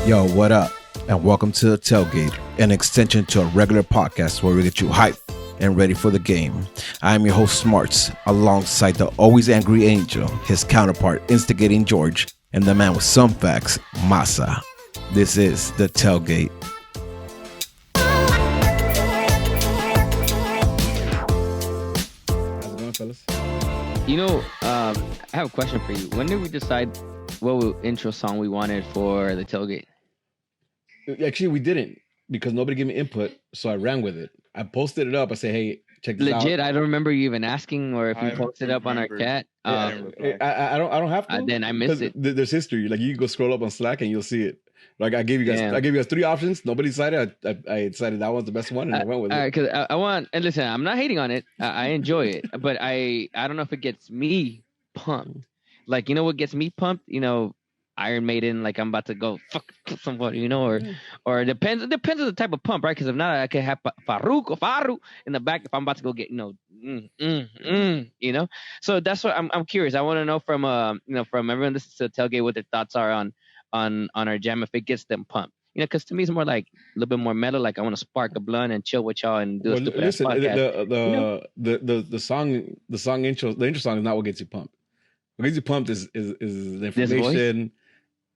Yo, what up? And welcome to the Tailgate, an extension to a regular podcast where we get you hyped and ready for the game. I'm your host, Smarts, alongside the always angry Angel, his counterpart, instigating George, and the man with some facts, Masa. This is the Tailgate. How's it going, fellas? I have a question for you. When did we decide what intro song we wanted for the Tailgate? Actually, we didn't because nobody gave me input, so I ran with it. I posted it up. I said, "Hey, check this out." Legit, I don't remember you even asking or if you posted up on our chat. I don't have to. Then I missed it. There's history. Like you can go scroll up on Slack and you'll see it. Like I gave you guys three options. Nobody decided. I decided that was the best one, and I went with it. Because I want, and listen, I'm not hating on it. I enjoy it, but I don't know if it gets me pumped. Like, what gets me pumped? Iron Maiden, like I'm about to go fuck somebody, or it depends on the type of pump, right? Because if not, I could have Faru in the back if I'm about to go get, So that's what I'm curious. I want to know from everyone listening to the Tailgate what their thoughts are on our jam if it gets them pumped. Because to me it's more like a little bit more mellow. Like I want to spark a blunt and chill with y'all and do a stupid podcast. The intro song is not what gets you pumped. What gets you pumped is the information.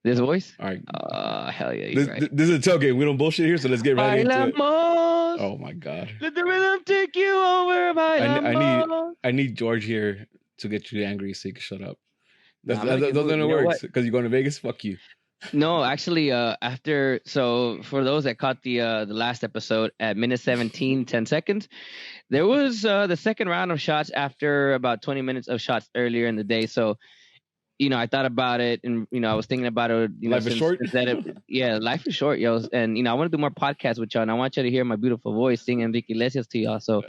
This voice? All right. Hell yeah, you're right. This is a Tailgate. We don't bullshit here, so let's get right into it. Oh my god. Let the rhythm take you over. I need George here to get you angry so you can shut up. Those are the words. Because you're going to Vegas? Fuck you. No, actually, for those that caught the last episode at minute 17, 10 seconds, there was the second round of shots after about 20 minutes of shots earlier in the day. So, I thought about it, and I was thinking about it. Life is short. Life is short, yo. And I want to do more podcasts with y'all, and I want you to hear my beautiful voice sing Enrique Iglesias to y'all. So,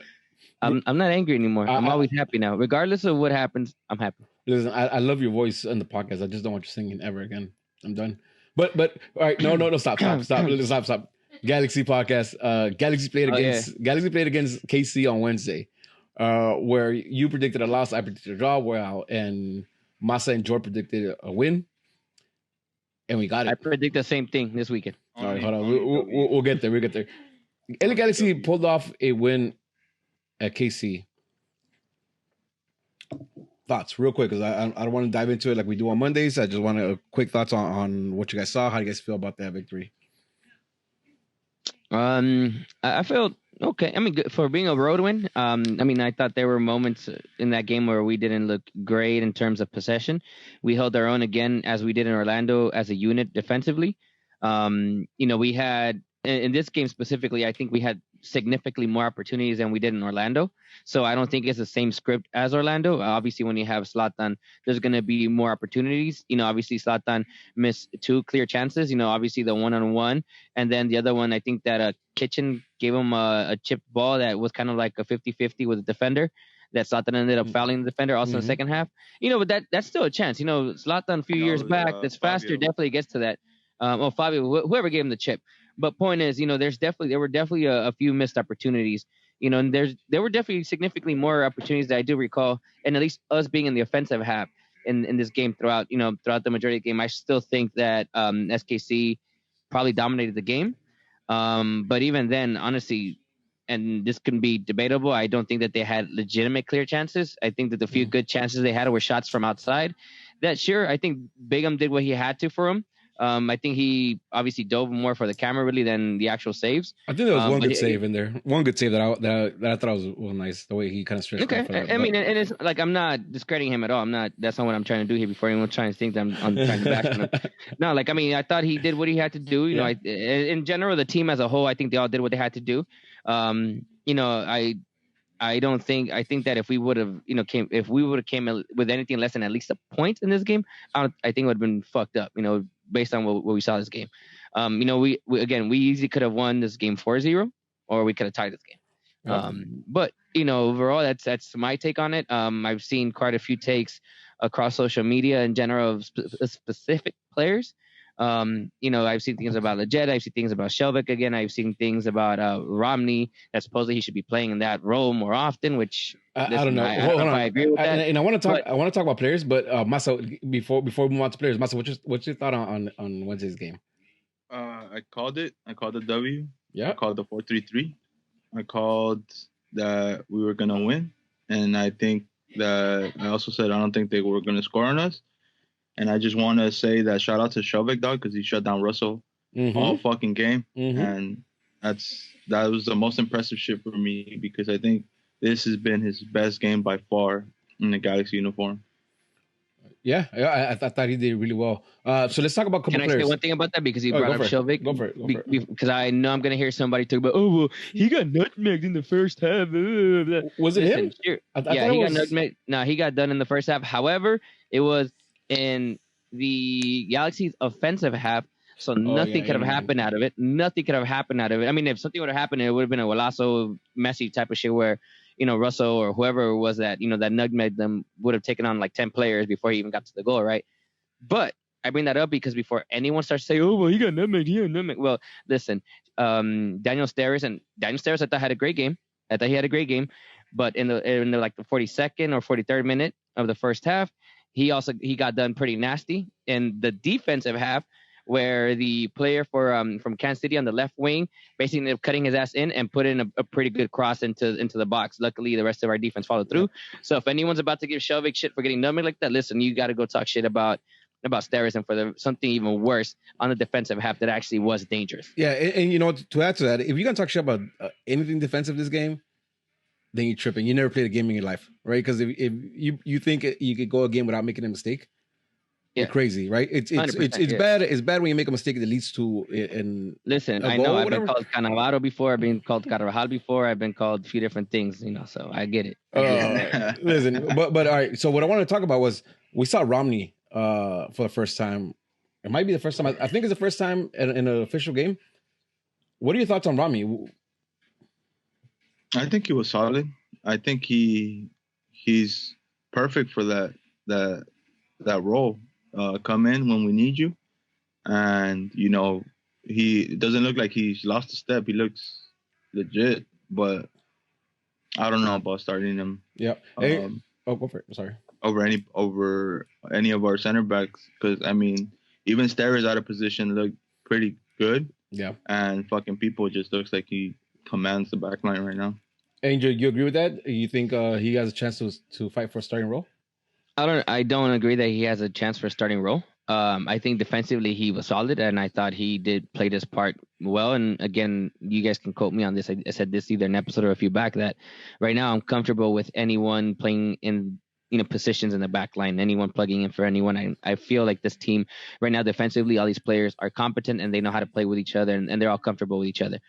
I'm not angry anymore. I'm always happy now, regardless of what happens. I'm happy. Listen, I love your voice on the podcast. I just don't want you singing ever again. I'm done. But all right, no, stop. Galaxy podcast. Galaxy played against KC on Wednesday, where you predicted a loss, I predicted a draw, and Masa and George predicted a win, and we got it. I predict the same thing this weekend. All right, hold on. We'll get there. LA Galaxy pulled off a win at KC. Thoughts, real quick, because I don't want to dive into it like we do on Mondays. I just want quick thoughts on what you guys saw. How do you guys feel about that victory? I felt okay. I mean, good for being a road win. I thought there were moments in that game where we didn't look great in terms of possession. We held our own again, as we did in Orlando as a unit defensively. We had in this game specifically, I think we had significantly more opportunities than we did in Orlando. So I don't think it's the same script as Orlando. Obviously, when you have Zlatan, there's going to be more opportunities. Obviously Zlatan missed two clear chances, obviously the one-on-one. And then the other one, I think that Kitchen gave him a chipped ball that was kind of like a 50-50 with the defender. That Zlatan ended up fouling the defender also in the second half. But that's still a chance. Zlatan a few years back, that's faster, Fabio. definitely gets to that. Fabio, whoever gave him the chip. But point is, there were definitely a few missed opportunities, and there were definitely significantly more opportunities that I do recall, and at least us being in the offensive half in this game throughout the majority of the game, I still think that SKC probably dominated the game. But even then, honestly, and this can be debatable, I don't think that they had legitimate clear chances. I think that the few good chances they had were shots from outside. That sure, I think Bigham did what he had to for him. I think he obviously dove more for the camera really than the actual saves. I think there was one good save in there. One good save that I thought was nice. The way he kind of stretched. Okay, and it's like I'm not discrediting him at all. That's not what I'm trying to do here. Before anyone trying to think that I'm trying to back him. No, I thought he did what he had to do. In general, the team as a whole, I think they all did what they had to do. I think that if we would have came with anything less than at least a point in this game, I think it would have been fucked up. Based on what we saw this game. We easily could have won this game 4-0, or we could have tied this game. But overall, that's my take on it. I've seen quite a few takes across social media in general of specific players. I've seen things about Leggett. I've seen things about Shelvick again. I've seen things about Romney that supposedly he should be playing in that role more often, which I don't know. I don't know if I agree with that. And I want to talk about players, but Masa, before we move on to players, Masa, what's your thought on Wednesday's game? I called it. I called the W. Yeah. I called the 4-3-3. I called that we were gonna win, and I think that I also said I don't think they were gonna score on us. And I just want to say that shout out to Shovik dog because he shut down Russell all fucking game, and that was the most impressive shit for me because I think this has been his best game by far in the Galaxy uniform. Yeah, I thought he did really well. So let's talk about a couple players. Can I say one thing about that because you brought up Shovik? Go for it. Because I know I'm gonna hear somebody talk about, oh well, he got nutmegged in the first half. Was it him? Yeah, he got nutmegged. No, he got done in the first half. However, it was in the Galaxy's offensive half, so nothing could have happened out of it. Nothing could have happened out of it. I mean, if something would have happened, it would have been a Golazo, Messi type of shit where, Russell or whoever was that, that nutmegged them would have taken on like 10 players before he even got to the goal, right? But I bring that up because before anyone starts saying, oh, well, he got nutmegged. Well, listen, Daniel Steres, I thought had a great game. But in the like the 42nd or 43rd minute of the first half, he got done pretty nasty. In the defensive half, where the player from Kansas City on the left wing basically ended up cutting his ass in and put in a pretty good cross into the box. Luckily, the rest of our defense followed through. Yeah. So if anyone's about to give Shovik shit for getting nutmegged like that, listen, you got to go talk shit about Steres and for something even worse on the defensive half that actually was dangerous. Yeah, and to add to that, if you're gonna talk shit about anything defensive this game, then you're tripping. You never played a game in your life, right? Because if you think you could go a game without making a mistake, you're crazy, right? It's bad. It's bad when you make a mistake that leads to Listen, I know I've been called Cannavaro before. I've been called Carvajal before. I've been called a few different things, so I get it. Listen, but all right. So what I wanted to talk about was we saw Romney for the first time. It might be the first time. I think it's the first time in an official game. What are your thoughts on Romney? I think he was solid. I think he's perfect for that role. Come in when we need you, and he doesn't look like he's lost a step. He looks legit, but I don't know about starting him. Yeah. Go for it. Sorry. Over any of our center backs, because I mean, even Steres out of position looked pretty good. Yeah. And fucking people just looks like he commands the back line right now. Angel, you agree with that? You think he has a chance to fight for a starting role? I don't agree that he has a chance for a starting role. I think defensively he was solid, and I thought he did play this part well. And again, you guys can quote me on this. I said this either an episode or a few back that right now I'm comfortable with anyone playing in positions in the back line, anyone plugging in for anyone. I feel like this team right now defensively, all these players are competent and they know how to play with each other, and they're all comfortable with each other.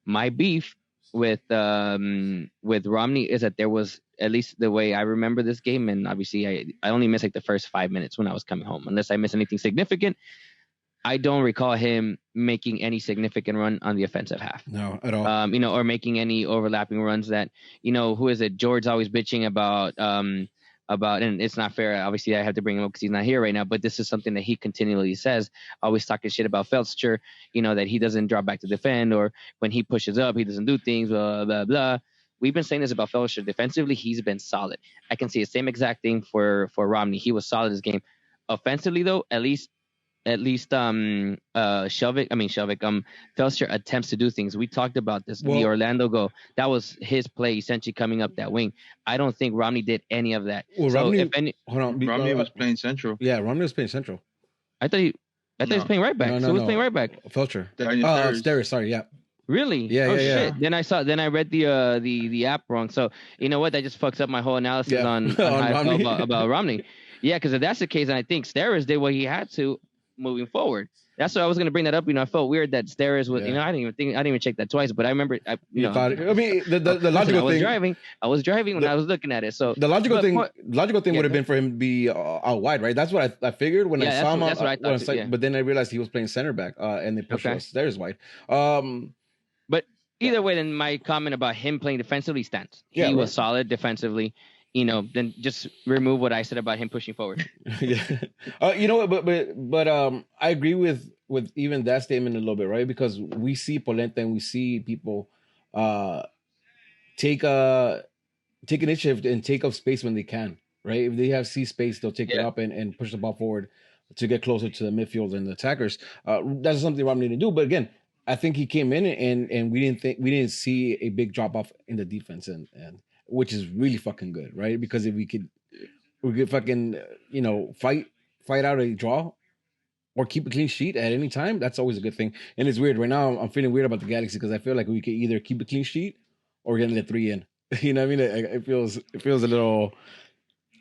My beef with Romney is that there was, at least the way I remember this game, and obviously I only missed like the first 5 minutes when I was coming home. Unless I missed anything significant, I don't recall him making any significant run on the offensive half. No, at all. Or making any overlapping runs that, who is it? George's always bitching about, and it's not fair. Obviously, I have to bring him up because he's not here right now, but this is something that he continually says, always talking shit about Felster, that he doesn't drop back to defend, or when he pushes up, he doesn't do things, blah, blah, blah. We've been saying this about Felster. Defensively, he's been solid. I can see the same exact thing for Romney. He was solid this game. Offensively, though, at least Felster attempts to do things. We talked about this. The Orlando goal, that was his play essentially coming up that wing. I don't think Romney did any of that. Well, Romney was playing central. Yeah, Romney was playing central. I thought he was playing right back. No, he was playing right back. Felster. Steres. Sorry, yeah. Really? Yeah. Shit. Then I read the app wrong. So you know what? That just fucks up my whole analysis on how I felt about Romney. Yeah, because if that's the case, and I think Steres did what he had to moving forward. That's why I was going to bring that up. I felt weird that Steres was. I didn't even check that twice, but I remember. The logical thing. I was driving when I was looking at it. So the logical thing would have been for him to be out wide, right? That's what I figured when I saw him. That's what I thought. But then I realized he was playing center back, and they pushed Steres wide. But either way, then my comment about him playing defensively stands. He was solid defensively. Then just remove what I said about him pushing forward. Yeah. But I agree with even that statement a little bit, right? Because we see Polenta and we see people take initiative and take up space when they can, right? If they have C space, they'll take it up and push the ball forward. to get closer to the midfield and the attackers. That's something Rob needed to do. But again, I think he came in and we didn't see a big drop off in the defense and which is really fucking good, right? Because if we could fucking fight out a draw or keep a clean sheet at any time, that's always a good thing. And it's weird right now. I'm feeling weird about the Galaxy because I feel like we could either keep a clean sheet or get the 3 in. You know what I mean? It feels a little.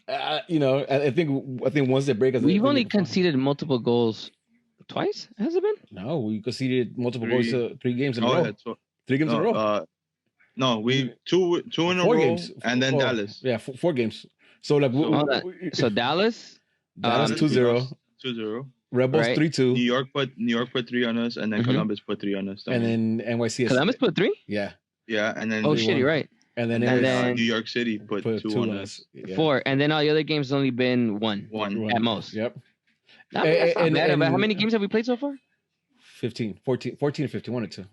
I think once they break us, we've only conceded multiple goals twice. Has it been? No, we conceded multiple goals 3 games in a row. 3 games in a row. No, we two in a row, games. And then Dallas. Yeah, 4 games. So like, so Dallas 2-0. 2-0. Rebels 3-2. New York put 3 on us, and then Columbus put 3 on us. And then NYC. Columbus put 3. Yeah. Yeah, and then shit, you're right. And then New York City put 2 on us. Yeah. 4, and then all the other games only been 1 at most. Yep. That's not bad, but how many games have we played so far? 14 or 15, 1 or 2.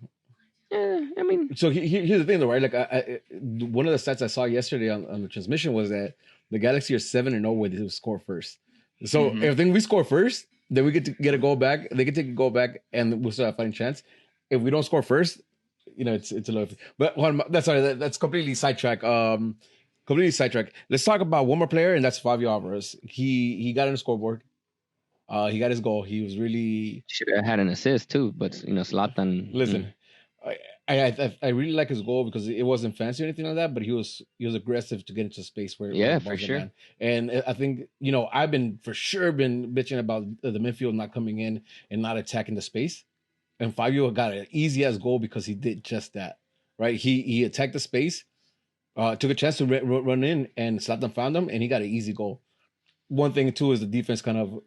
Yeah, I mean. So here's the thing, though, right? Like, one of the stats I saw yesterday on the transmission was that the Galaxy are 7-0 when they score first. So if we score first, then we get to get a goal back. They can take a goal back, and we'll still have a fighting chance. If we don't score first, it's a little. But that's completely sidetrack. Completely sidetrack. Let's talk about one more player, and that's Fabio Alvarez. He got on the scoreboard. He got his goal. He was really should have had an assist too, but Zlatan. Listen, I really like his goal because it wasn't fancy or anything like that, but he was aggressive to get into space where for sure. And I think I've been bitching about the midfield not coming in and not attacking the space, and Fabio got an easy ass goal because he did just that, right? He attacked the space, took a chance to run in, and Zlatan found him, and he got an easy goal. One thing too is the defense kind of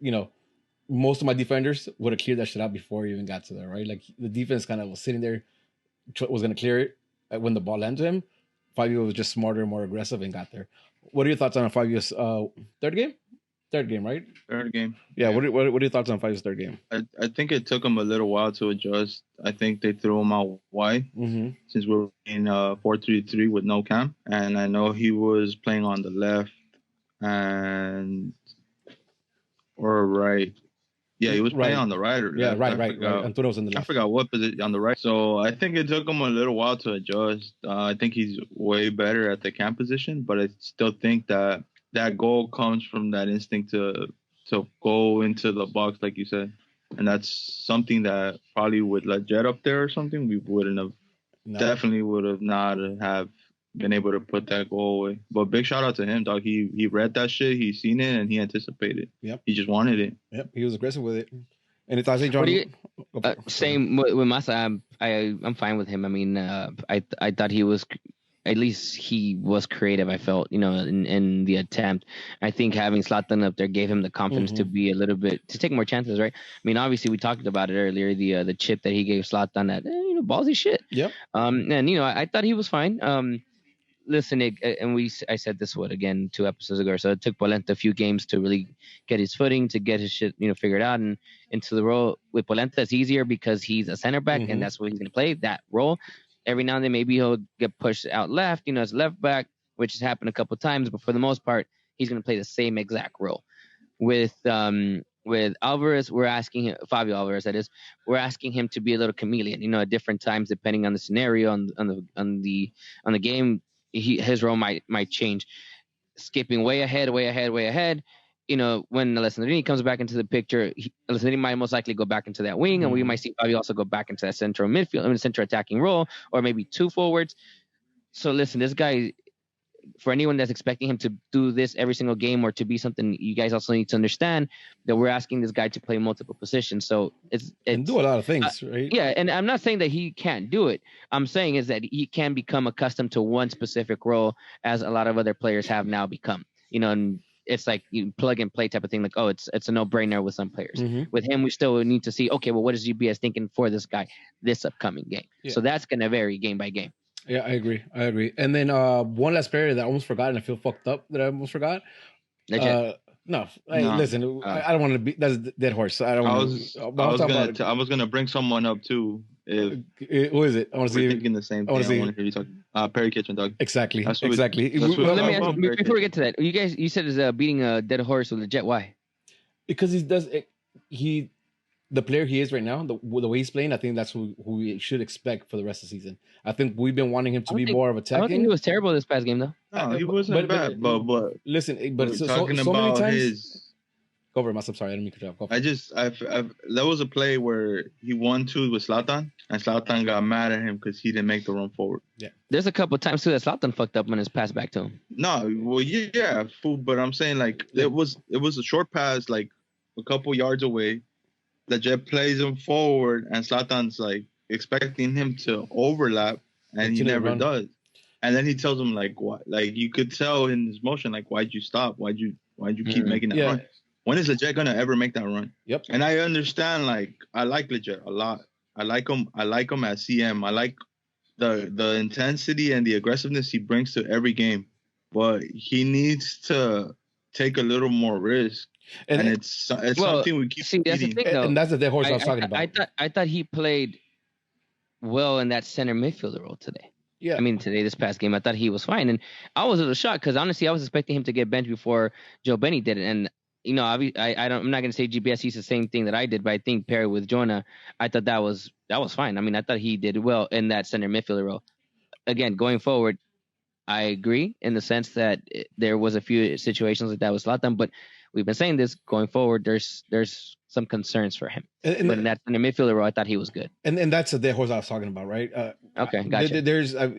most of my defenders would have cleared that shit out before he even got to there, right? Like the defense kind of was sitting there. Was going to clear it when the ball landed him. Fabio was just smarter, more aggressive, and got there. What are your thoughts on Fabio's third game? Third game, right? Third game. Yeah. What are your thoughts on Fabio's third game? I think it took him a little while to adjust. I think they threw him out wide since we're in 4-3-3 with no cam, and I know he was playing on the left or right. Yeah, he was playing on the right. Yeah, right. Antonio was on the left. I forgot what position on the right. So I think it took him a little while to adjust. I think he's way better at the cam position, but I still think that goal comes from that instinct to go into the box, like you said. And that's something that probably would let Jet up there or something. We wouldn't have, definitely would have not have been able to put that goal away. But big shout out to him, dog. He read that shit, he seen it, and he anticipated. Yep. He just wanted it. Yep. He was aggressive with it. And it's actually John. Same with Massa. I'm fine with him. I mean, I thought he was. At least he was creative, I felt, in the attempt. I think having Zlatan up there gave him the confidence to be a little bit, to take more chances, right? I mean, obviously, we talked about it earlier, the chip that he gave Zlatan, that, ballsy shit. Yep. And, I thought he was fine. Listen, I said this, 2 episodes ago, so it took Polenta a few games to really get his footing, to get his shit, figured out, and into the role. With Polenta, it's easier because he's a center back, and that's what he's going to play, that role. Every now and then, maybe he'll get pushed out left, as left back, which has happened a couple of times. But for the most part, he's going to play the same exact role. With Alvarez, we're asking him, Fabio Alvarez, that is, we're asking him to be a little chameleon. At different times, depending on the scenario, on the game, his role might change. Skipping way ahead. When Alessandrini comes back into the picture, Alessandrini might most likely go back into that wing, and we might see Fabio also go back into that central midfield, central attacking role, or maybe 2 forwards. So listen, this guy, for anyone that's expecting him to do this every single game or to be something, you guys also need to understand that we're asking this guy to play multiple positions. So it's and do a lot of things, right? Yeah, and I'm not saying that he can't do it. I'm saying is that he can become accustomed to one specific role, as a lot of other players have now become. And it's like you plug and play type of thing. Like, it's a no-brainer with some players. With him, we still need to see, okay, well, what is UBS thinking for this guy this upcoming game? Yeah. So that's going to vary game by game. Yeah, I agree. And then one last player that I almost forgot, and I feel fucked up that I almost forgot. No. Listen, I don't want to be. That's a dead horse. So I don't. I was gonna bring someone up too. Who is it? I want to see. Thinking the same thing. I want to hear you talk. Perry Kitchen, dog. Exactly. Well, let me ask you, before we get to that, you said is beating a dead horse with a jet. Why? Because he does. the player he is right now, the way he's playing, I think that's who we should expect for the rest of the season. I think we've been wanting him to be more of attacking. I don't think he was terrible this past game though. No, he wasn't bad. But listen, but so many times. Go over it, I'm sorry, I didn't mean to cut you off. There was a play where he 1-2 with Zlatan, and Zlatan got mad at him because he didn't make the run forward. Yeah. There's a couple of times too that Zlatan fucked up when his pass back to him. No, well, yeah, fool. But I'm saying like it was a short pass, like a couple yards away. The Jet plays him forward, and Zlatan's like expecting him to overlap, and he never does. And then he tells him like, "What?" Like you could tell in his motion, like, "Why'd you stop? Why'd you keep making that run?" When is Leggett gonna ever make that run? Yep. And I understand, like, I like Leggett a lot. I like him at CM. I like the intensity and the aggressiveness he brings to every game. But he needs to take a little more risk. And it's something we keep that's the thing, though. And that's the dead horse I was talking about. I thought he played well in that center midfielder role today. Yeah. I mean, this past game, I thought he was fine. And I was a little shocked because, honestly, I was expecting him to get benched before Joe Benny did it. And I'm not going to say GPS he's the same thing that I did, but I think paired with Jonah, I thought that was fine. I mean, I thought he did well in that center midfielder role. Again, going forward, I agree in the sense that there was a few situations like that with Zlatan, but we've been saying this going forward. There's some concerns for him. But in that center midfielder role, I thought he was good. And that's the dead horse I was talking about, right? Okay, gotcha.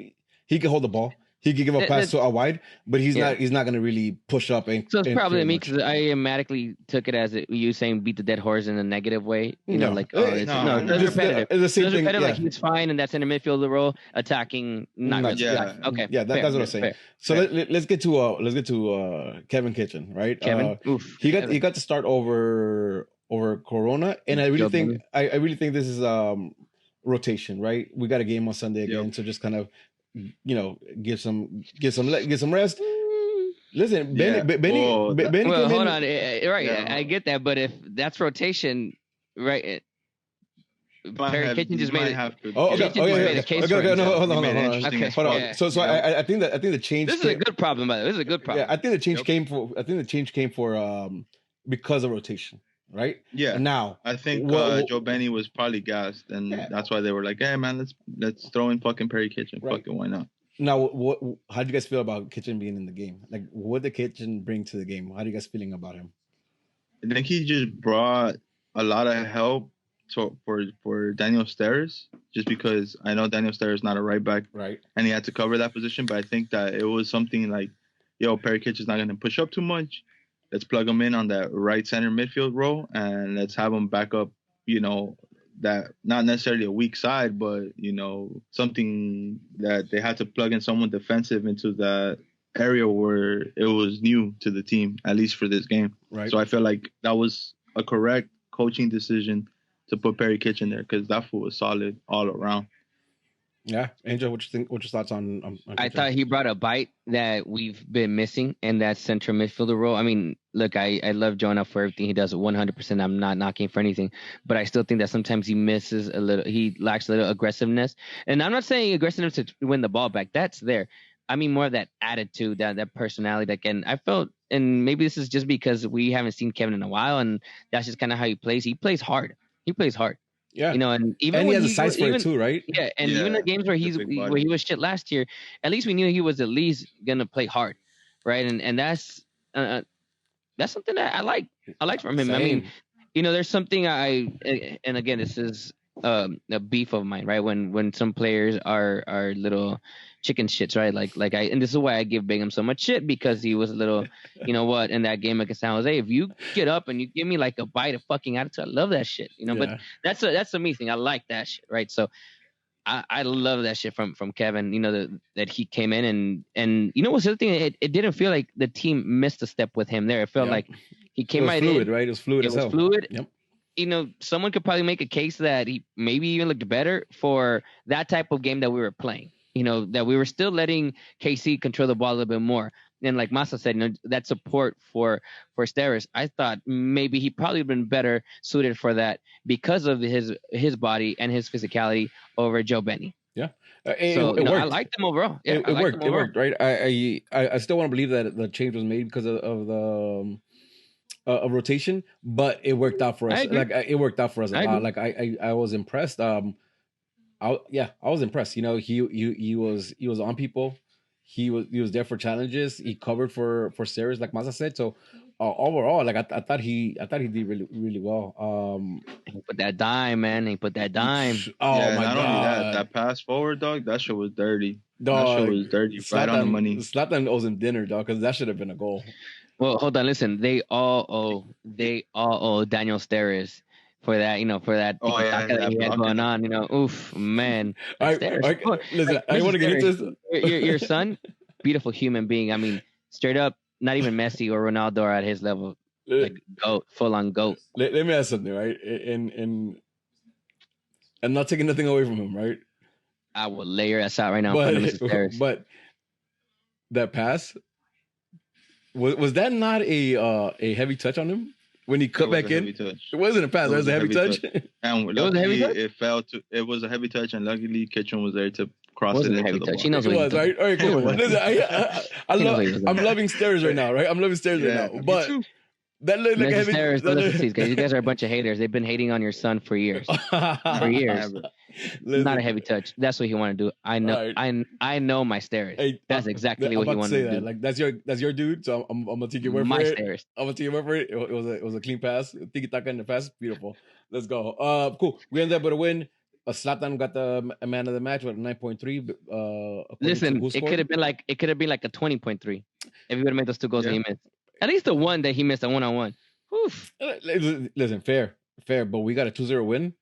He can hold the ball. He could give a pass to a wide, but he's not going to really push up. So it's probably me because I automatically took it as you saying beat the dead horse in a negative way. It's repetitive. It's the same thing. Like he's fine, and that's in the midfielder role, attacking. Okay. Yeah, that's what I'm saying. Fair. So let's get to Kevin Kitchen, right? Kevin, he got to start over Corona, and I really think this is rotation, right? We got a game on Sunday again, so just kind of. Get some rest. Listen, Benny. Hold on. Right, I get that, but if that's rotation, right? Perry Kitchen just made it. Okay. A case hold on. So I think the change. This is a good problem, by the way. This is a good problem. Yeah, I think the change came for because of rotation. Right? Yeah. And now I think Joe Benny was probably gassed, and that's why they were like, "Hey, man, let's throw in fucking Perry Kitchen. Right. Fucking why not?" Now, how do you guys feel about Kitchen being in the game? Like, what did Kitchen bring to the game? How are you guys feeling about him? I think he just brought a lot of help for Daniel Steres, just because I know Daniel Steres is not a right back, right? And he had to cover that position. But I think that it was something like, "Yo, Perry Kitchen's not going to push up too much. Let's plug him in on that right center midfield role, and let's have him back up, that not necessarily a weak side, but, something that they had to plug in someone defensive into that area where it was new to the team, at least for this game." Right. So I feel like that was a correct coaching decision to put Perry Kitchen there, because that fool was solid all around. Yeah, Angel, what you think? What's your thoughts on I thought he brought a bite that we've been missing in that central midfielder role. I mean, look, I love Jonah for everything he does 100%. I'm not knocking for anything, but I still think that sometimes he misses a little. He lacks a little aggressiveness, and I'm not saying aggressiveness to win the ball back. That's there. I mean more of that attitude, that personality. That I felt, and maybe this is just because we haven't seen Kevin in a while, and that's just kind of how he plays. He plays hard. Yeah, and even he has a size for it too, right? Yeah, and even the games where he was shit last year, at least we knew he was at least gonna play hard, right? And that's something that I like from him. Same. I mean, there's something and again, this is a beef of mine, right? When some players are little chicken shits, right? And this is why I give Bingham so much shit, because he was a little, in that game against San Jose. If you get up and you give me like a bite of fucking attitude, I love that shit, But that's a me thing. I like that shit, right? So I love that shit from Kevin. That he came in and what's the other thing? It didn't feel like the team missed a step with him there. It felt like he came right fluid, in. Right? It was fluid. It was fluid. Yep. Someone could probably make a case that he maybe even looked better for that type of game that we were playing. That we were still letting KC control the ball a little bit more. And like Masa said, that support for Steres, I thought maybe he probably been better suited for that because of his body and his physicality over Joe Benny. Yeah. It worked. I liked him overall. Yeah, it worked. It worked, right? I still want to believe that the change was made because of the a rotation, but it worked out for us. It worked out for us a lot. Like I was impressed. I was impressed. You know, he was on people. He was there for challenges. He covered for series, like Maza said. So overall, like I thought he did really really well. He put that dime, man. He put that dime. Oh yeah, my not god! Only that pass forward, dog. That shit was dirty. Dog, that shit was dirty. Right on the money. Zlatan owes him dinner, dog, because that should have been a goal. Well, hold on. Listen, they all owe Daniel Steres for that. You know, for that that he had going on. You know, oof, man. Listen, I want to get into this. Your son, beautiful human being. I mean, straight up, not even Messi or Ronaldo are at his level. Like goat, full on goat. Let me ask something, right? And not taking nothing away from him, right? I will lay your ass out right now. But that pass was that not a heavy touch on him when he cut back in? It wasn't a pass. It was a heavy touch. And luckily, it fell to. It was a heavy touch, and luckily, Kitchen was there to cross it into the ball. He knows what it was, right? All right, cool. Listen, I'm loving Stairs right now, right? I'm loving Stairs right now, but. That looked like a heavy. You guys are a bunch of haters. They've been hating on your son for years. For years. Not a heavy touch. That's what he wanted to do. I know. Right. I know my Stairs. Hey, that's exactly what he wanted to do. Like that's your dude. So I'm gonna take your word for it. Stairs. I'm gonna take your word for it. It was a clean pass. Tiki taka in the pass. Beautiful. Let's go. Cool. We ended up with a win. Zlatan got a man of the match with a 9.3. Listen, it could have been like a 20.3 if he would have made those 2 goals that he missed. At least the one that he missed, a 1-on-1. Listen, fair, but we got a 2-0 win,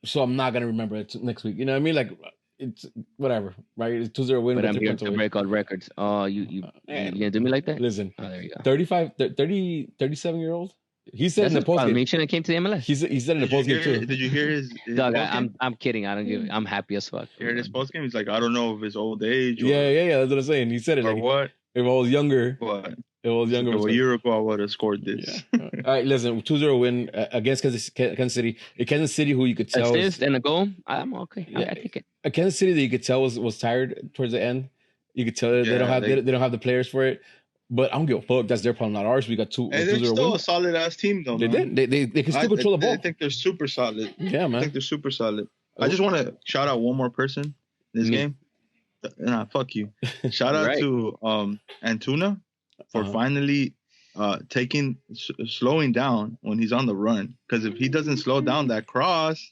so I'm not gonna remember it next week. You know what I mean? Like it's whatever, right? It's 2-0 win. But I'm here to break all records. Oh, you gonna do me like that? Listen, there you go. 37-year-old. He said in the post game. He shouldn't have came to the MLS. He said in the post game too. Did you hear his dog? I'm kidding. I don't give. I'm happy as fuck. You heard his post game? He's like, I don't know if it's old age. Yeah. That's what I'm saying. He said it. Or like, what? If I was younger. What? It was younger. A year ago, I would have scored this. Yeah. All right, listen, 2-0 win against Kansas City. A Kansas City who you could tell assist and a goal. I'm okay. I take it. A Kansas City that you could tell was tired towards the end. You could tell they don't have the players for it. But I don't give a fuck. That's their problem, not ours. We got 2-0 win. They're still a solid ass team, though. They did. They can still control the ball. I think they're super solid. Yeah, man. I think they're super solid. I just want to shout out one more person in this game. Nah, fuck you. Shout out to Antuna for finally slowing down when he's on the run. Because if he doesn't slow down that cross,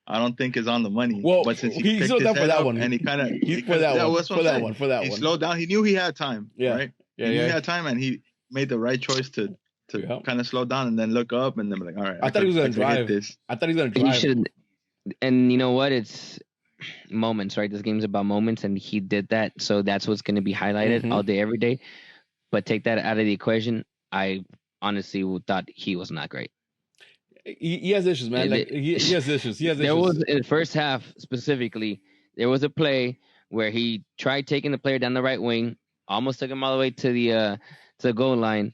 I don't think is on the money. Well, but since he slowed down for that one, and he kind of for that one. He slowed down. He knew he had time. Yeah. Right. He knew he had time, and he made the right choice to kind of slow down and then look up and then be like, all right. I thought he was gonna drive. I thought he was gonna drive. He should. And you know what? It's moments, right? This game's about moments, and he did that. So that's what's going to be highlighted all day, every day. But take that out of the equation. I honestly thought he was not great. He has issues, man. Like, he has issues. There was, in the first half specifically, there was a play where he tried taking the player down the right wing, almost took him all the way to the goal line.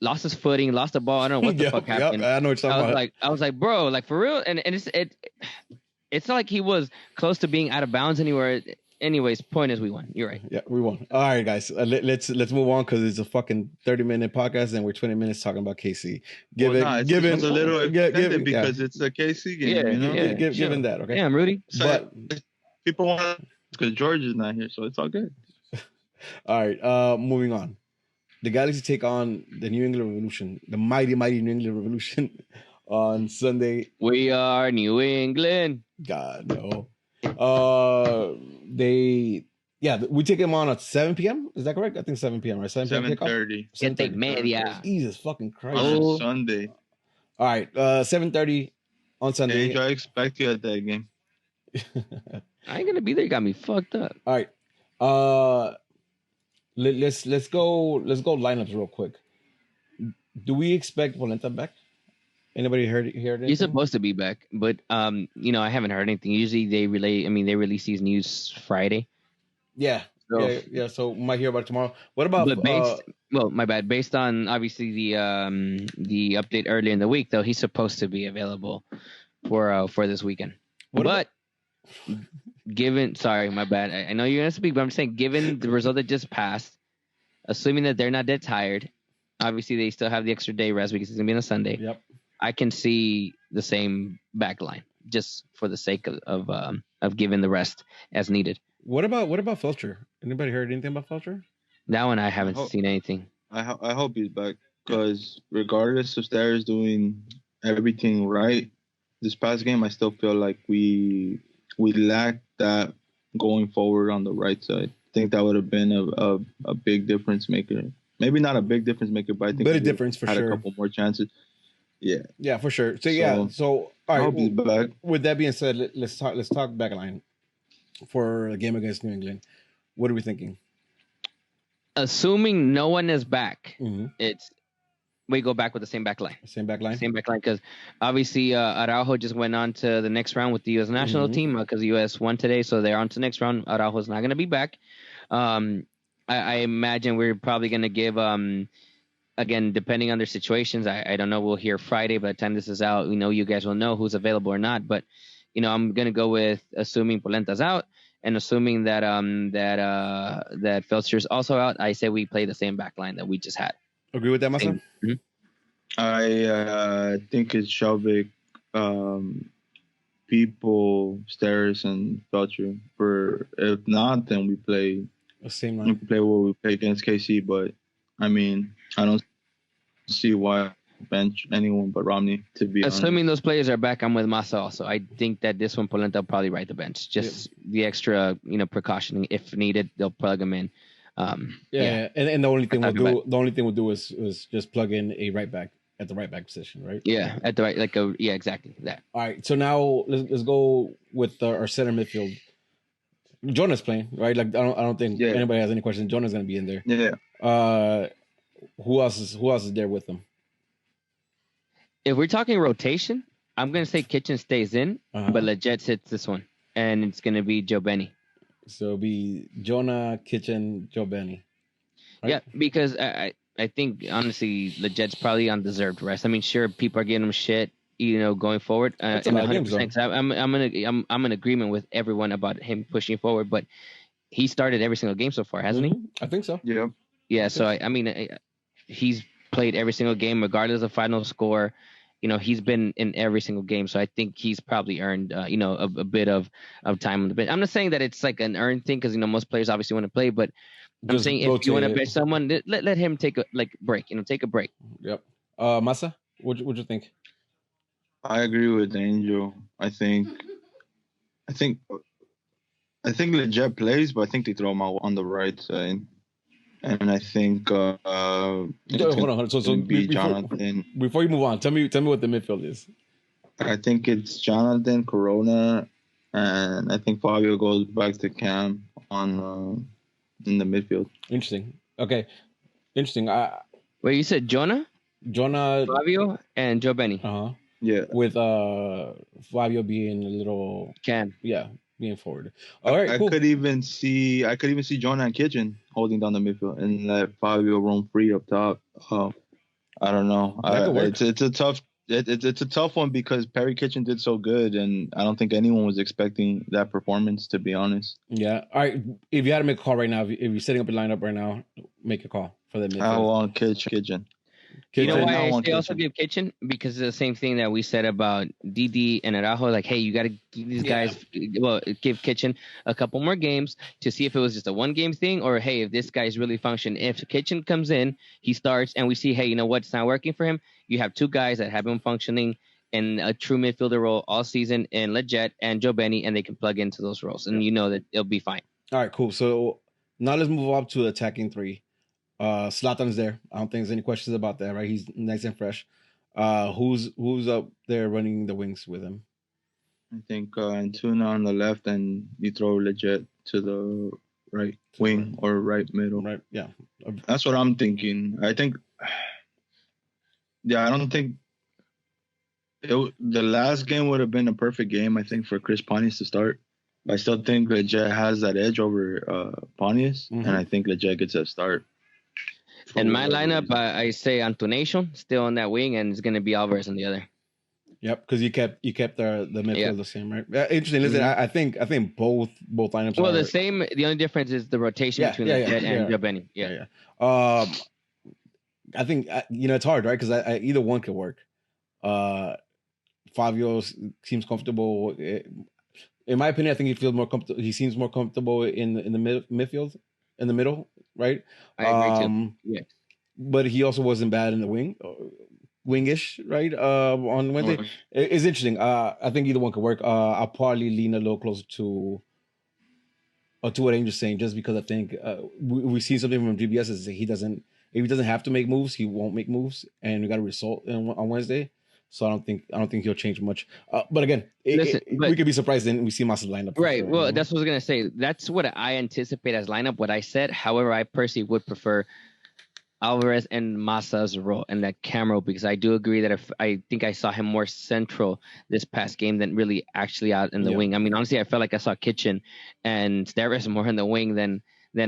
Lost his footing, lost the ball. I don't know what the fuck happened. I know what you're talking about. I was like, bro, like for real. And it's not like he was close to being out of bounds anywhere. Anyways, point is we won. You're right. Yeah, we won. All right, guys. Let's move on because it's a fucking 30-minute podcast and we're 20 minutes talking about KC. It's a little extended because it's a KC game. Yeah, you know? Given that, okay? Yeah, I'm Rudy. So people want because George is not here, so it's all good. All right, moving on. The Galaxy take on the New England Revolution, the mighty New England Revolution, on Sunday. We are New England. God, no. We take them on at 7 p.m. Is that correct? I think 7 p.m. Right? 7:30. 7:30. Jesus fucking Christ! On Sunday. All right, 7:30 on Sunday. Hey, I expect you at that game. I ain't gonna be there. You got me fucked up. All right. Let's go lineups real quick. Do we expect Polenta back? Anybody heard anything? He's supposed to be back, but I haven't heard anything. Usually they release these news Friday. Yeah. So, yeah. So we might hear about it tomorrow. What about? But my bad. Based on obviously the update earlier in the week, though, he's supposed to be available for this weekend. Sorry, my bad. I know you're gonna speak, but I'm saying given the result that just passed, assuming that they're not dead tired, Obviously, they still have the extra day rest because it's gonna be on a Sunday. Yep. I can see the same back line just for the sake of giving the rest as needed. What about Felcher? Anybody heard anything about Felcher? That one I haven't seen anything. I hope he's back because regardless of Stairs doing everything right this past game, I still feel like we lack that going forward on the right side. I think that would have been a big difference maker. Maybe not a big difference maker, but I think a difference for had sure. A couple more chances. Yeah. Yeah, for sure. So all right. He's back. With that being said, let's talk back line for a game against New England. What are we thinking? Assuming no one is back, we go back with the same back line. Same back line, because obviously Araujo just went on to the next round with the U.S. national team because the U.S. won today, so they're on to the next round. Araujo's not going to be back. I imagine we're probably going to give, again, depending on their situations, I don't know. We'll hear Friday. By the time this is out, you guys will know who's available or not. But, I'm going to go with assuming Polenta's out and assuming that Felcher's also out. I say we play the same back line that we just had. Agree with that, Masa? Mm-hmm. I think it's Shelvick, People, Stairs, and Felcher. If not, then we play the same line. We play what we play against KC, but I mean, I don't see why bench anyone but Romney, to be assuming honest. Those players are back. I'm with Masa also. I think that this one Polenta will probably ride the bench. Just the extra, precaution if needed. They'll plug him in. And the only thing we'll do is just plug in a right back at the right back position, right? Yeah, at the right, exactly that. All right, so now let's go with our center midfield. Jonah's playing, right? Like I don't think anybody has any questions. Jonah's gonna be in there. Yeah. Who else is there with them? If we're talking rotation, I'm gonna say Kitchen stays in, but Leggett hits this one, and it's gonna be Joe Benny. So it'll be Jonah, Kitchen, Joe Benny. Right? Yeah, because I think honestly Leggit's probably on deserved rest. I mean, sure, people are giving him shit, going forward. And 100%. I'm in agreement with everyone about him pushing forward, but he started every single game so far, hasn't he? I think so. Yeah. Yeah. So I mean, he's played every single game, regardless of final score. He's been in every single game, so I think he's probably earned, a bit of time on the bench. I'm not saying that it's like an earned thing because most players obviously want to play, but I'm saying if you want to bench someone, let him take a break. Take a break. Yep. Masa, what'd you think? I agree with Angel. I think Leggett plays, but I think they throw him out on the right side. And I think hold on. So Jonathan. Before you move on, tell me what the midfield is. I think it's Jonathan, Corona, and I think Fabio goes back to Cam on in the midfield. Interesting. Okay. Interesting. Wait, you said Jonah, Fabio, and Joe Benny. Yeah. With Fabio being a little Cam. Yeah. Being forward. All right, cool. I could even see Jonah and Kitchen holding down the midfield and let Fabio roam free up top. I don't know. It's a tough one because Perry Kitchen did so good, and I don't think anyone was expecting that performance, to be honest. Yeah. All right. If you had to make a call right now, if you're setting up a lineup right now, make a call for that midfield. I want Kitchen. You know why I also give Kitchen? Because it's the same thing that we said about DD and Araujo. Like, hey, you got to give these guys, give Kitchen a couple more games to see if it was just a one-game thing or, hey, if this guy's really function. If Kitchen comes in, he starts, and we see, hey, you know what? It's not working for him. You have two guys that have been functioning in a true midfielder role all season in Leggett and Joe Benny, and they can plug into those roles, and you know that it'll be fine. All right, cool. So now let's move up to attacking three. Zlatan's there. I don't think there's any questions about that, right? He's nice and fresh. Who's up there running the wings with him? I think Antuna on the left, and you throw Leggett to the right wing or right middle. Right, yeah. That's what I'm thinking. I think, I don't think the last game would have been a perfect game, I think, for Chris Pontius to start. I still think Leggett has that edge over Pontius, and I think Leggett gets a start. In my lineup, I say Antonation still on that wing, and it's going to be Alvarez on the other. Yep, because you kept the midfield the same, right? Interesting. Listen, I think both lineups. Well, the same. The only difference is the rotation between Leggett and Joe Benny. Yeah. I think it's hard, right? Because I either one could work. Fabio seems comfortable. In my opinion, I think he feels more comfortable. He seems more comfortable in the midfield, in the middle, right? I agree too. Yeah. But he also wasn't bad in the wingish, right? On Wednesday, it's interesting. I think either one could work. I'll probably lean a little closer to what Angel's saying, just because I think we see something from GBS is that if he doesn't have to make moves, he won't make moves, and we got a result on Wednesday. So I don't think he'll change much. But again, we could be surprised then we see Masa's lineup. Right. Sure, well, that's what I was gonna say. That's what I anticipate as lineup. What I said. However, I personally would prefer Alvarez and Masa's role and that Camero, because I do agree that if I think I saw him more central this past game than really actually out in the wing. I mean, honestly, I felt like I saw Kitchen and Steris more in the wing than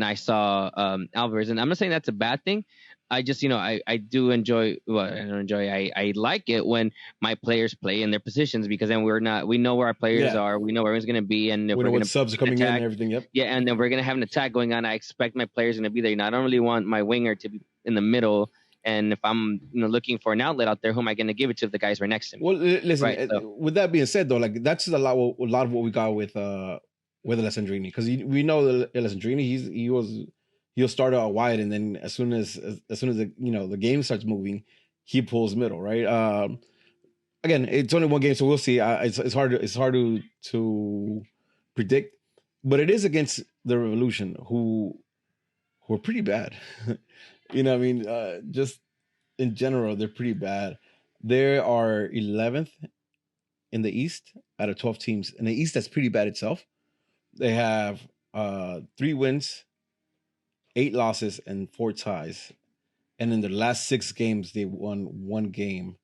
I saw Alvarez. And I'm not saying that's a bad thing. I just, I do enjoy. Well, I don't enjoy. I like it when my players play in their positions, because then we know where our players are. We know where everyone's going to be, and if we know what subs are coming attack, in and everything. Yep. Yeah, and then we're going to have an attack going on. I expect my players going to be there. I don't really want my winger to be in the middle. And if I'm looking for an outlet out there, who am I going to give it to if the guys right next to me? Well, listen. Right, with that being said, though, like that's a lot of what we got with Alessandrini, because we know Alessandrini he'll start out wide, and then as soon as the game starts moving, he pulls middle, right? Again, it's only one game, so we'll see. It's hard to predict, but it is against the Revolution, who are pretty bad. I mean, just in general, they're pretty bad. They are 11th in the East out of 12 teams. In the East, that's pretty bad itself. They have 3 wins, 8 losses, and 4 ties. And in the last 6 games, they won 1 game,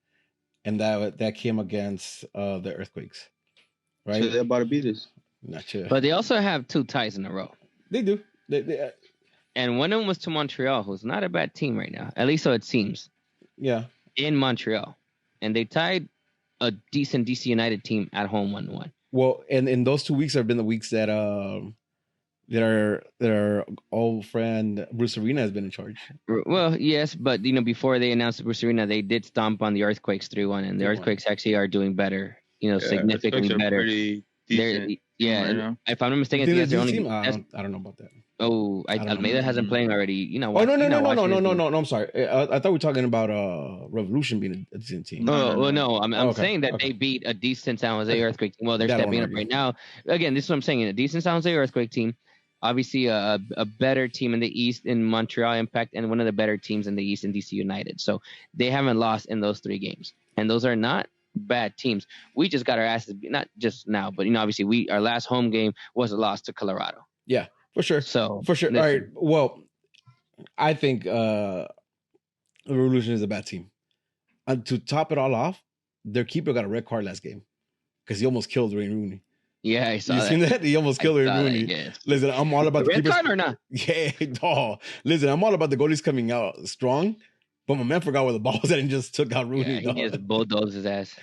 and that came against the Earthquakes. Right? So they're about to beat us. Not sure. But they also have 2 ties in a row. They do. And one of them was to Montreal, who's not a bad team right now. At least so it seems. Yeah. In Montreal. And they tied a decent DC United team at home 1-1. Well, and in those 2 weeks have been the weeks that our old friend Bruce Arena has been in charge. Well, yes, but before they announced Bruce Arena, they did stomp on the Earthquakes 3-1, and the Earthquakes actually are doing better. Significantly better. Pretty decent. Right, if I'm not mistaken, they're only. I don't know about that. Oh, Almeida hasn't playing already. No! I'm sorry. I thought we were talking about Revolution being a decent team. No. I'm saying that they beat a decent San Jose Earthquake team. Well, they're stepping up right now. Again, this is what I'm saying. A decent San Jose Earthquake team, obviously a better team in the East in Montreal Impact, and one of the better teams in the East in DC United. So they haven't lost in those 3 games, and those are not bad teams. We just got our asses beat, not just now, but obviously our last home game was a loss to Colorado. Yeah. For sure. So for sure. All right. Well, I think Revolution is a bad team. And to top it all off, their keeper got a red card last game because he almost killed Wayne Rooney. Yeah, I saw that. You seen that? He almost killed Wayne Rooney. Yeah. Listen, I'm all about the red card or not? Yeah. Listen, I'm all about the goalies coming out strong. But my man forgot where the ball was at and just took out Rooney. Yeah, he just bulldozed his ass.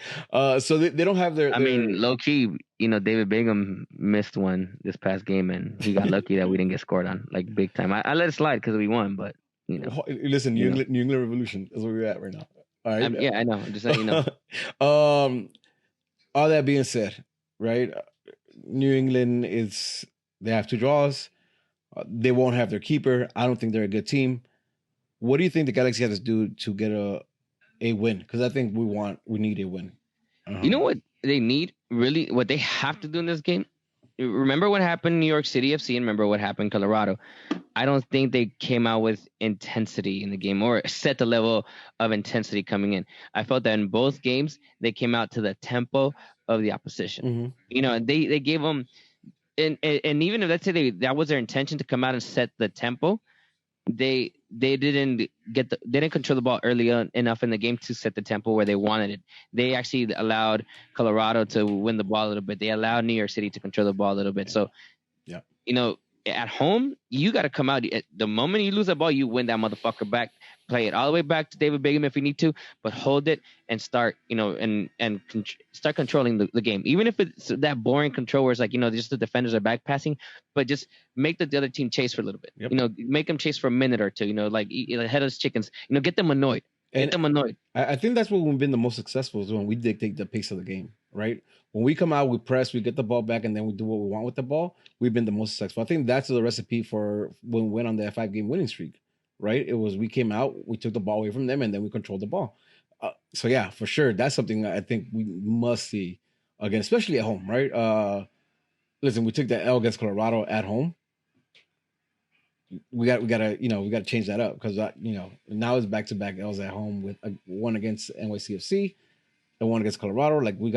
So they don't have their. I mean, low key, David Bingham missed one this past game, and he got lucky that we didn't get scored on, like big time. I let it slide because we won, but Listen, New England Revolution is where we're at right now. All right. I know. I'm just letting you know. All that being said, right? New England they have 2 draws. They won't have their keeper. I don't think they're a good team. What do you think the Galaxy has to do to get a win? Because I think we need a win. You know what they need, really? What they have to do in this game? Remember what happened in New York City FC and remember what happened in Colorado. I don't think they came out with intensity in the game or set the level of intensity coming in. I felt that in both games, they came out to the tempo of the opposition. Mm-hmm. They gave them, and even if let's say that was their intention to come out and set the tempo, they didn't control the ball early on enough in the game to set the tempo where they wanted it. They actually allowed Colorado to win the ball a little bit. They allowed New York City to control the ball a little bit. So, at home, you got to come out. The moment you lose the ball, you win that motherfucker back. Play it all the way back to David Beckham if you need to, but hold it and start, start controlling the game. Even if it's that boring control where it's like, just the defenders are back passing, but just make the other team chase for a little bit. Yep. Make them chase for a minute or two. Like headless chickens. Get them annoyed. I think that's what we've been the most successful is when we dictate the pace of the game, right? When we come out, we press, we get the ball back, and then we do what we want with the ball. We've been the most successful. I think that's the recipe for when we went on that 5-game winning streak, right? It was we came out, we took the ball away from them, and then we controlled the ball. So yeah, for sure, that's something I think we must see again, especially at home, right? Listen, we took the L against Colorado at home. We gotta change that up because now it's back-to-back L's at home with one against NYCFC and one against Colorado. Like we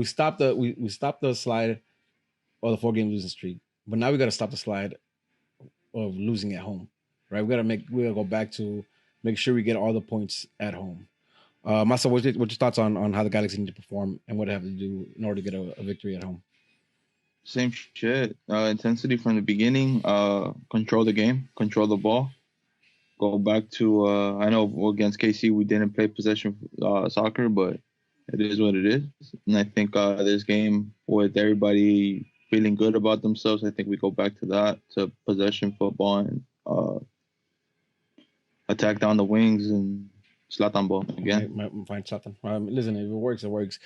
stopped the slide or the 4-game losing streak, but now we got to stop the slide of losing at home, right? We gotta go back to make sure we get all the points at home. Masa, what's your thoughts on how the Galaxy need to perform and what they have to do in order to get a victory at home? Same shit. Intensity from the beginning. Control the game. Control the ball. Go back to. I know against KC we didn't play possession soccer, but it is what it is. And I think this game with everybody feeling good about themselves, I think we go back to that, to possession football and attack down the wings and Zlatan ball again. Fine, Zlatan. Listen, if it works, it works.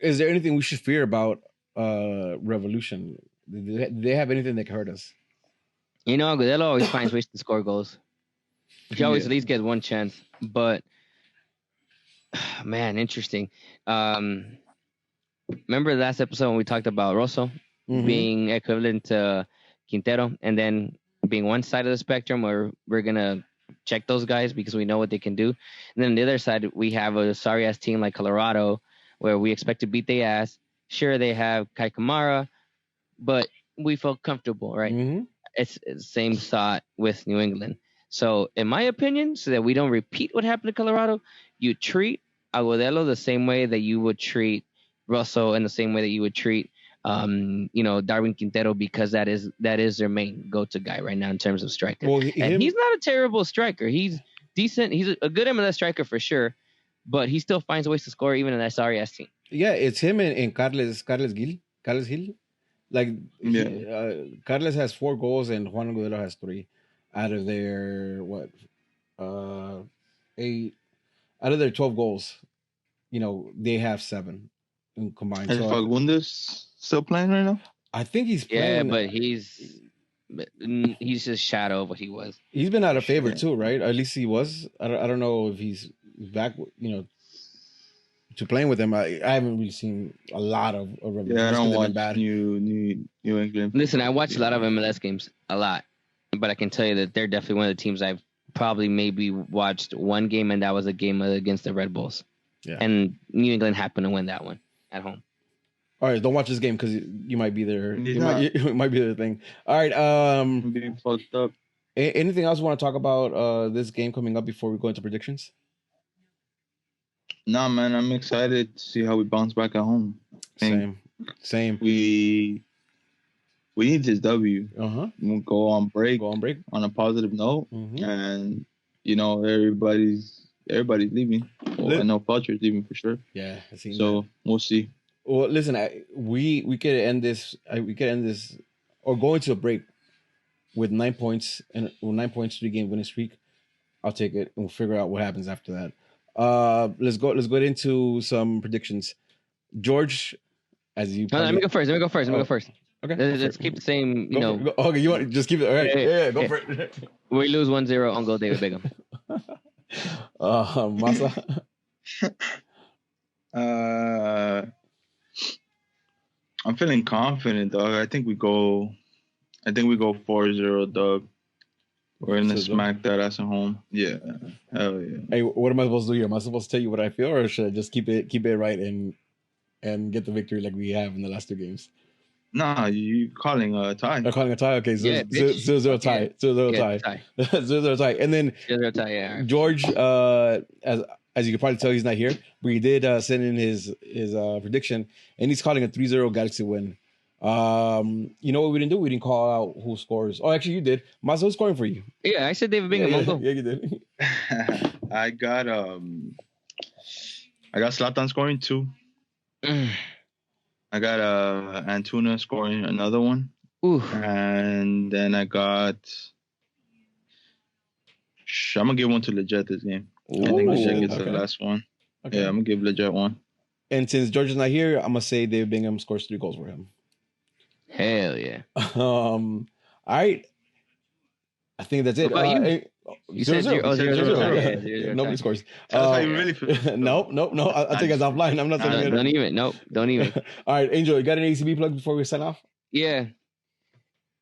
Is there anything we should fear about Revolution? Do they have anything that can hurt us? Agudelo always finds ways to score goals. He always at least gets one chance. But man, interesting. Remember the last episode when we talked about Rosso being equivalent to Quintero, and then being one side of the spectrum where we're gonna check those guys because we know what they can do, and then on the other side we have a sorry ass team like Colorado where we expect to beat their ass. Sure, they have Kai Kamara, but we felt comfortable, right? Mm-hmm. It's the same thought with New England. So, in my opinion, so that we don't repeat what happened to Colorado, you treat Agudelo the same way that you would treat Russell and the same way that you would treat, Darwin Quintero, because that is their main go-to guy right now in terms of striker. Well, he's not a terrible striker. He's decent. He's a good MLS striker for sure, but he still finds ways to score even in that sorry ass team. Yeah, it's him and Carles Gil. Like, Carles has 4 goals and Juan Agudelo has 3 out of their 8 out of their 12 goals. They have 7 in combined. Is Fagundes still playing right now? I think he's playing. Yeah, but he's just shadow of what he was. He's been out of favor too, right? At least he was. I don't know if he's back. To playing with him, I haven't really seen a lot of Revolution. Yeah, I don't watch New England. Listen, I watch a lot of MLS games, a lot, but I can tell you that they're definitely one of the teams I've probably maybe watched one game, and that was a game against the Red Bulls. Yeah. And New England happened to win that one at home. All right, don't watch this game because you might be there. You might be the thing. All right, I'm being fucked up. Anything else you want to talk about this game coming up before we go into predictions? Nah, man, I'm excited to see how we bounce back at home. Same. We need this W. We'll go on break on a positive note, and everybody's leaving. Well, I know Fletcher's leaving for sure. Yeah, I see. So we'll see. Well, listen, we could end this. We could end this or go into a break with 9 points and 9 points 3-game winning streak. I'll take it, and we'll figure out what happens after that. Let's go into some predictions. George, as you. Let me go first. Okay. Let's keep the same. Okay, you want just keep it. All right. Yeah, go for it. We lose 1-0 on goal, David Beckham. Masa. I'm feeling confident, dog. I think we go 4-0, dog. We're gonna smack that ass at home. Yeah, hell yeah. Hey, what am I supposed to do here? Am I supposed to tell you what I feel, or should I just keep it right and get the victory like we have in the last 2 games? Nah, you calling a tie. I'm calling a tie. Okay, 0-0 tie. 0-0 tie. 0-0 tie. And then 0-0 tie. Yeah. George, as you can probably tell, he's not here. But he did send in his prediction, and he's calling a 3-0 Galaxy win. You know what we didn't do? We didn't call out who scores. Oh, actually, you did. Mazda, who's scoring for you? Yeah, I said David Bingham. Yeah, you did. I got Zlatan scoring 2. I got Antuna scoring another one. Ooh. And then I got. I'm gonna give one to Leggett this game. Ooh. I think Leggett gets the last one. Okay. Yeah, I'm gonna give Leggett one. And since George is not here, I'm gonna say David Bingham scores 3 goals for him. Hell yeah. All right. I think that's it. What about you? You said 0. Nobody scores. That's how you really feel. Nope. I'll take us offline. I'm not saying Don't even. Nope. Don't even. All right, Angel, you got an ACB plug before we sign off? Yeah.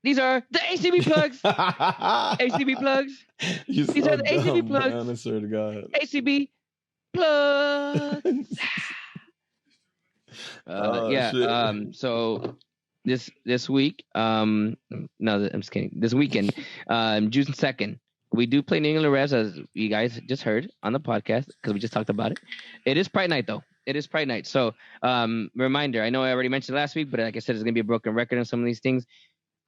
These are the ACB plugs. ACB plugs. These are the ACB plugs. Man, I swear to God. ACB plugs. Yeah. Shit. So this week, no, I'm just kidding. This weekend, June 2nd, we do play New England Revs, as you guys just heard on the podcast because we just talked about it. It is Pride Night though. It is Pride Night. So, reminder. I know I already mentioned last week, but like I said, it's gonna be a broken record on some of these things.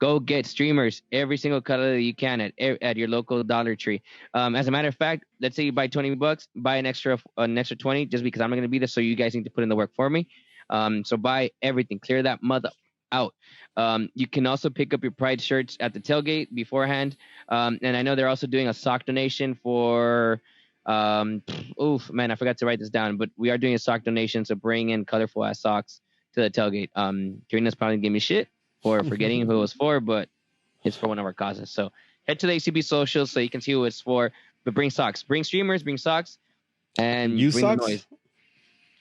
Go get streamers, every single color that you can at your local Dollar Tree. As a matter of fact, let's say you buy $20, buy an extra 20 just because I'm not gonna be there, so you guys need to put in the work for me. So buy everything, clear that mother out. You can also pick up your Pride shirts at the tailgate beforehand. And I know they're also doing a sock donation for. Oof, man, I forgot to write this down, but we are doing a sock donation, so bring in colorful ass socks to the tailgate. Karina's probably gonna give me shit for forgetting who it was for, but it's for one of our causes. So head to the ACB socials so you can see who it's for. But bring socks, bring streamers, bring socks, and bring socks? The noise.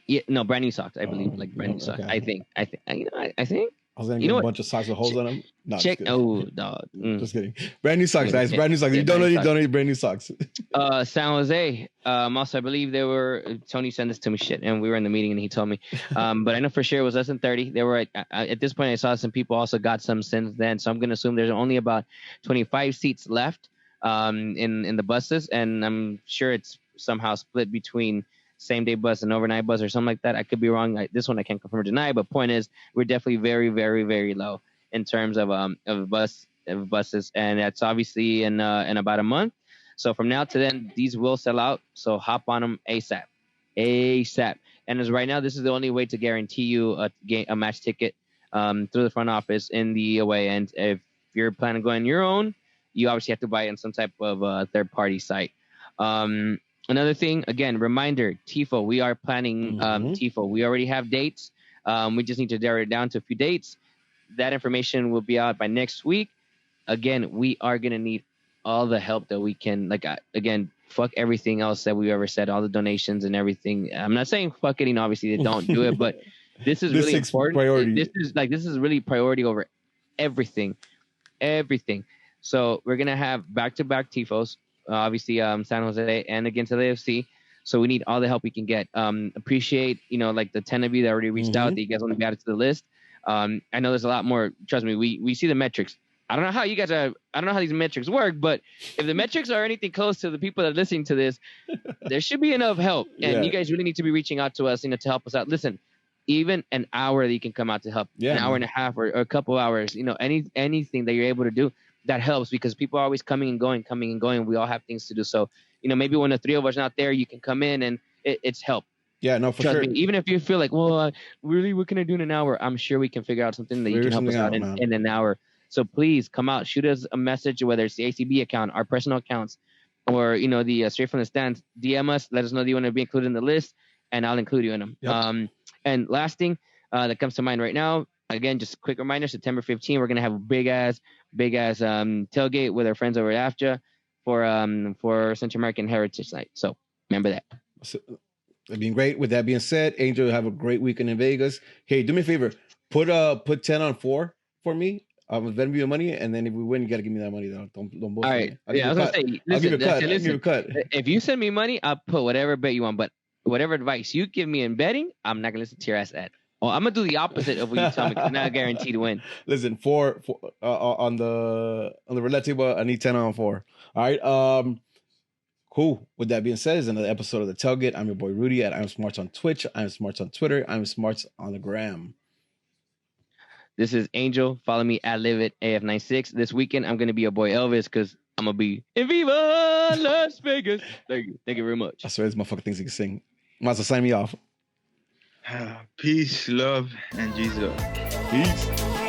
Yeah, no, brand new socks. I believe, like brand new socks. I think. I think. I was gonna get a bunch of socks with holes on them. No, check. Oh, dog. Just kidding. Brand new socks, guys. Brand new socks. You don't need brand new socks. San Jose. Also, I believe they were. Tony sent this to me, shit, and we were in the meeting, and he told me. But I know for sure it was less than 30. They were at this point. I saw some people also got some since then, so I'm gonna assume there's only about 25 seats left. In the buses, and I'm sure it's somehow split between same day bus and overnight bus or something like that. I could be wrong. This one I can't confirm or deny, but point is we're definitely very, very, very low in terms of buses, and that's obviously in about a month. So from now to then, these will sell out. So hop on them ASAP. And as right now, this is the only way to guarantee you a match ticket through the front office in the away end. If you're planning on going your own, you obviously have to buy it on some type of third party site. Another thing, again, reminder, TIFO. We are planning TIFO. We already have dates. We just need to narrow it down to a few dates. That information will be out by next week. Again, we are going to need all the help that we can. Like, again, fuck everything else that we ever said, all the donations and everything. I'm not saying fuck it, obviously they don't do it, but this is really important. Priority. This is really priority over everything. So we're going to have back-to-back TIFOs. Obviously, San Jose and against LAFC. So we need all the help we can get. Appreciate, like the 10 of you that already reached out that you guys want to be added to the list. I know there's a lot more. Trust me, we see the metrics. I don't know how you guys are. I don't know how these metrics work, but if the metrics are anything close to the people that are listening to this, there should be enough help. And you guys really need to be reaching out to us, to help us out. Listen, even an hour that you can come out to help, an hour and a half or a couple hours, anything that you're able to do. That helps because people are always coming and going. We all have things to do. So, maybe when the three of us are not there, you can come in and it's help. Yeah, no, for Trust sure. me, even if you feel like, well, really, what can I do in an hour? I'm sure we can figure out something that you can help us out in an hour. So please come out, shoot us a message, whether it's the ACB account, our personal accounts, or, the Straight from the Stands. DM us, let us know that you want to be included in the list, and I'll include you in them. Yep. And last thing that comes to mind right now, again, just a quick reminder, September 15th, we're going to have a big ass tailgate with our friends over at AFJA for Central American Heritage Night. So remember that. So, that'd be great. With that being said, Angel, have a great weekend in Vegas. Hey, do me a favor. Put 10 on 4 for me. Then me your money, and then if we win, you gotta give me that money though. Don't bullshit. All right. I was gonna say, I'll give you a cut. If you send me money, I'll put whatever bet you want. But whatever advice you give me in betting, I'm not gonna listen to your ass at. Oh, I'm gonna do the opposite of what you tell me. I'm not guaranteed to win. Listen, for on the roulette table, I need 10 on 4. All right. Cool. With that being said, is another episode of the Tailgate. I'm your boy Rudy at I'm Smarts on Twitch. I'm Smarts on Twitter. I'm Smarts on the gram. This is Angel. Follow me at LiveItAF96. This weekend, I'm going to be your boy Elvis because I'm going to be in Viva Las Vegas. Thank you. Thank you very much. I swear this motherfucker thinks he can sing. Might as well sign me off. Peace, love, and Jesus. Peace.